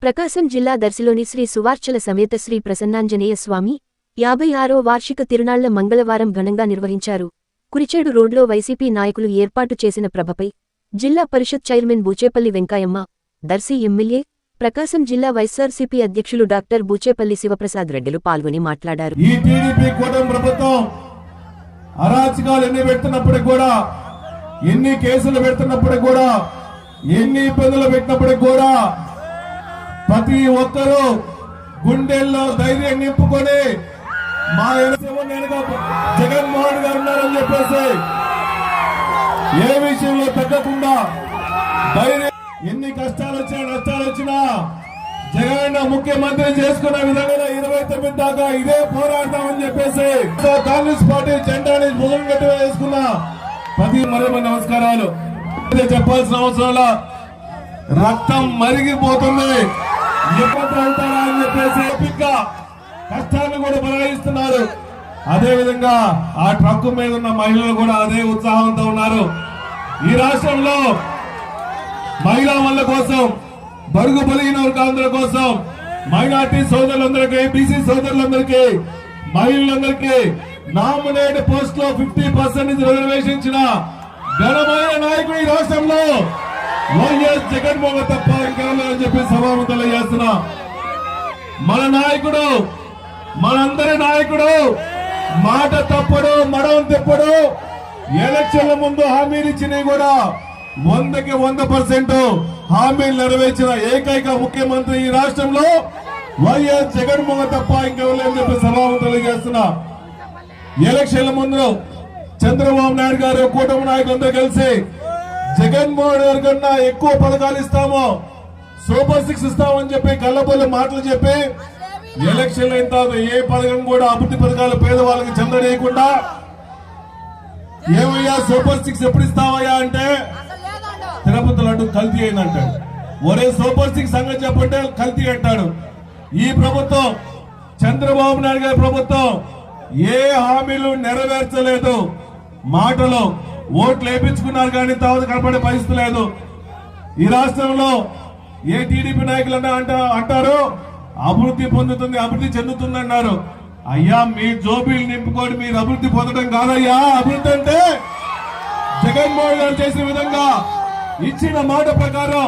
ప్రకాశం జిల్లా దర్శిలోని శ్రీ సువార్చల సమేత శ్రీ ప్రసన్నాంజనేయ స్వామి 56వ వార్షిక తిరునాళ్ల మంగళవారం ఘనంగా నిర్వహించారు. కురిచేడు రోడ్లో వైసీపీ నాయకులు ఏర్పాటు చేసిన ప్రభపై జిల్లా పరిషత్ చైర్మన్ బూచేపల్లి వెంకాయమ్మ, దర్శి ఎమ్మెల్యే, ప్రకాశం జిల్లా వైఎస్ఆర్సీపీ అధ్యక్షులు డాక్టర్ బూచేపల్లి శివప్రసాద్ రెడ్డిలు పాల్గొని మాట్లాడారు. ఈ టీడీపీ కూటమి ప్రభుత్వం అరాచకాలు ఎన్ని పెడుతున్నప్పటికి కూడా, ఎన్ని కేసులు పెడుతున్నప్పటికి కూడా, ఎన్ని ఇబ్బందులు పెట్టినప్పటికి కూడా ప్రతి ఒక్కరూ గుండెల్లో ధైర్యం నింపుకొని మా జగన్మోహన్ గారు ఉన్నారని చెప్పేసి ఏ విషయంలో తగ్గకుండా ధైర్యం, ఎన్ని కష్టాలు వచ్చినా నష్టాలు వచ్చినా జగన్ ముఖ్యమంత్రి చేసుకున్న విధంగా 29 దాకా ఇదే పోరాడతామని చెప్పేసి కాంగ్రెస్ పార్టీ జెండాని భుజం గట్టి వేసుకున్న ప్రతి మరొక నమస్కారాలు. చెప్పాల్సిన అవసరం, రక్తం మరిగిపోతుంది, ఎప్పుడు అవుతారా అని చెప్పేసి కష్టాన్ని కూడా బలాయిస్తున్నారు. అదే విధంగా ఆ ట్రక్కు మీద ఉన్న మహిళలు కూడా అదే ఉత్సాహంతో ఉన్నారు. ఈ రాష్ట్రంలో మహిళా మనుల కోసం, బడుగు బలిగిన వర్గాల కోసం, మైనార్టీ సోదరులందరికీ, బీసీ సోదరులందరికీ, మహిళలందరికీ నామినేట్ పోస్ట్ లో 50% రిజర్వేషన్ ఇచ్చిన ఘనమైన నాయకుడు ఈ రాష్ట్రంలో వైఎస్ జగన్మోహన్ తప్ప ఇంకేమని చెప్పి సభాముఖంలో చేస్తున్నా. మన నాయకుడు, మనందరి నాయకుడు మాట తప్పడు, మడం తిప్పడు. ఎలక్షన్ల ముందు హామీలు ఇచ్చినవి కూడా 100కి 100% హామీలు నెరవేర్చిన ఏకైక ముఖ్యమంత్రి ఈ రాష్ట్రంలో వైఎస్ జగన్మోహన్ తప్ప ఇంకెవరని చెప్పి సభాముఖంలో చేస్తున్నా. ఎలక్షన్ల ముందు చంద్రబాబు నాయుడు గారు కూటమి నాయకులందరూ కలిసి జగన్మోహన్ గారి కన్నా ఎక్కువ పథకాలు ఇస్తాము, సూపర్ 6 ఇస్తామని చెప్పి కళ్ళబొల్లి మాటలు చెప్పి ఎలక్షన్ అయిన తర్వాత ఏ పథకం కూడా అభివృద్ధి పథకాలు పేదవాళ్ళకి చెందనేయకుండా, ఏమయ్యా సూపర్ 6 ఎప్పుడు ఇస్తావయ్యా అంటే తిరుపతి లడ్డు కల్తీ అయిందంటాడు. ఒరే సూపర్ 6 సంగతి చెప్పంటే కల్తీ అంటాడు. ఈ ప్రభుత్వం, చంద్రబాబు నాయుడు గారి ప్రభుత్వం ఏ హామీలు నెరవేర్చలేదు. మాటలో ఓట్లు వేయించుకున్నారు కానీ తర్వాత కనపడే పరిస్థితి లేదు. ఈ రాష్ట్రంలో ఏ టీడీపీ నాయకులు అంటారు అభివృద్ధి పొందుతుంది, అభివృద్ధి చెందుతుంది అన్నారు. అయ్యా మీ జోబీలు నింపుకొని మీరు అభివృద్ధి పొందడం కాదయ్యా. అభివృద్ధి అంటే జగన్మోహన్ గారు చేసిన విధంగా ఇచ్చిన మాట ప్రకారం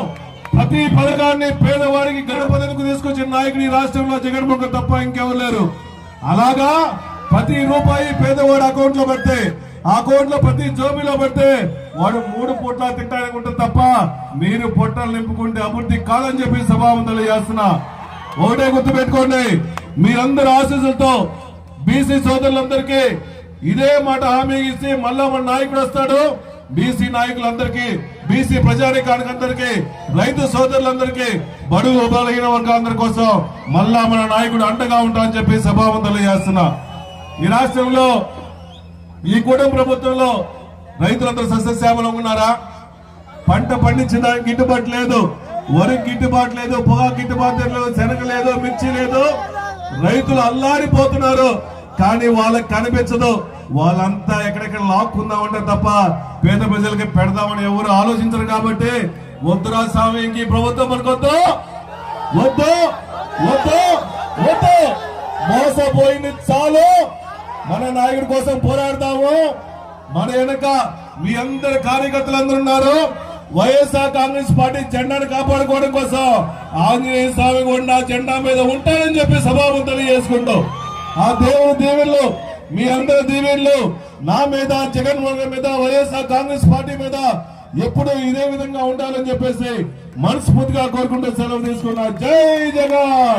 ప్రతి పథకాన్ని పేదవారికి గడపదకు తీసుకొచ్చిన నాయకుడు ఈ రాష్ట్రంలో జగన్మోహన్ తప్ప ఇంకెవరు లేరు. అలాగా ప్రతి రూపాయి పేదవాడు అకౌంట్ లో పెడితే, ఆ అకౌంట్ లో ప్రతి జోబీలో పెడితే వాడు 3 పూట్ల తింటానికి ఉంటుంది తప్ప మీరు పొట్టలు నింపుకుంటే అభివృద్ధి కాదని చెప్పి సభాముఖంలో చేస్తున్నా. ఒకటే గుర్తు పెట్టుకోండి, మీరందరూ ఆశీస్సులతో బీసీ సోదరులందరికీ ఇదే మాట హామీ ఇచ్చి మళ్ళా మన నాయకుడు వస్తాడు. బీసీ నాయకులందరికీ, బీసీ ప్రజానికానికి అందరికీ, రైతు సోదరులందరికీ, బడుగు బలహీన వర్గాలందరి కోసం మళ్ళా మన నాయకుడు అండగా ఉంటామని చెప్పి సభాముఖంలో చేస్తున్నా. ఈ రాష్ట్రంలో ఈ కూటమి ప్రభుత్వంలో రైతులందరూ సస్యశ్యామలంగా ఉన్నారా? పంట పండించడానికి గిట్టుబాటు లేదు, వరికి గిట్టుబాటు లేదు, పొగాకు గిట్టుబాటు లేదు, శనగ లేదు, మిర్చి లేదు. రైతులు అల్లాడిపోతున్నారు. కానీ వాళ్ళకి కనిపించదు. వాళ్ళంతా ఎక్కడెక్కడ లాక్కుందామంటే తప్ప పేద ప్రజలకి పెడదామని ఎవరు ఆలోచించరు. కాబట్టి వద్దురా స్వామి, ఇంక ప్రభుత్వం మనకొద్దు, వద్దు వద్దు వద్దు, మోసపోయింది చాలు. మన నాయకుడి కోసం పోరాడతాము. మన వెనక మీ అందరి కార్యకర్తలు ఉన్నారు. వైఎస్ఆర్ కాంగ్రెస్ పార్టీ జెండాను కాపాడుకోవడం కోసం ఆంజనేయ స్వామి కూడా జెండా మీద ఉంటారని చెప్పి సభాముఖంలో చేసుకుంటూ, ఆ దేవుని దీవెనలు, మీ అందరి దీవెనలు నా మీద, జగన్మోహన్ మీద, వైఎస్ఆర్ కాంగ్రెస్ పార్టీ మీద ఎప్పుడు ఇదే విధంగా ఉండాలని చెప్పేసి మనస్ఫూర్తిగా కోరుకుంటూ సెలవు తీసుకున్నా. జై జగన్.